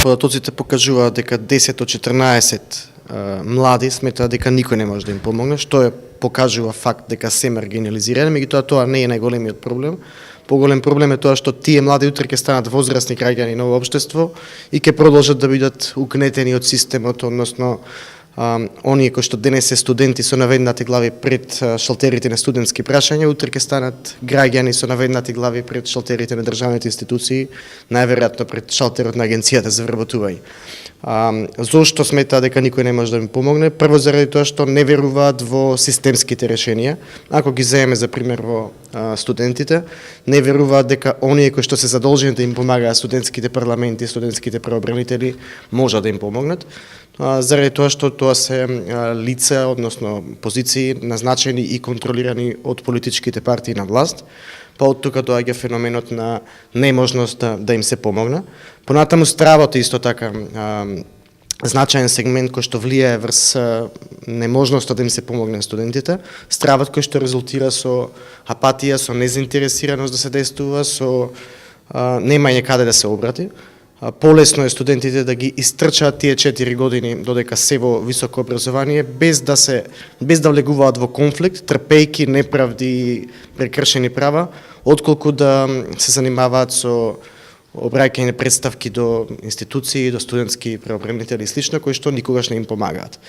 Податоците покажуваат дека 10 од 14 млади сметаат дека никој не може да им помогне, што покажува факт дека се маргинализирани, меѓутоа тоа не е најголемиот проблем. Поголем проблем е тоа што тие млади утре ќе станат возрастни граѓани на овое општество и ќе продолжат да бидат укнетени од системот, односно оние кои што денес се студенти со наведнати глави пред шалтерите на студентски прашања, утре ќе станат граѓани со наведнати глави пред шалтерите на државните институции, најверојатно пред шалтерот на агенцијата за вработување. Зошто сметаа дека никој не може да им помогне? Прво заради тоа што не веруваат во системските решенија. Ако ги земеме за пример во студентите, не веруваат дека оние кои што се задолжени да им помагаат, студентските парламенти, студентските правобранители, можат да им помогнат. Заради тоа што тоа се лица, односно позиции назначени и контролирани од политичките партии на власт, па од тука доаѓа феноменот на неможност да им се помогне. Понатаму стравот е исто така значаен сегмент кој што влијае врз неможноста да им се помогне на студентите, стравот кој што резултира со апатија, со незаинтересираност да се действува, со немање каде да се обрати. Полесно е студентите да ги истрчаат тие 4 години додека се во високо образование без да влегуваат во конфликт, трпејки неправди и прекршени права, отколку да се занимаваат со обраќање представки до институции, до студентски правобранители и слично, кои што никогаш не им помагаат.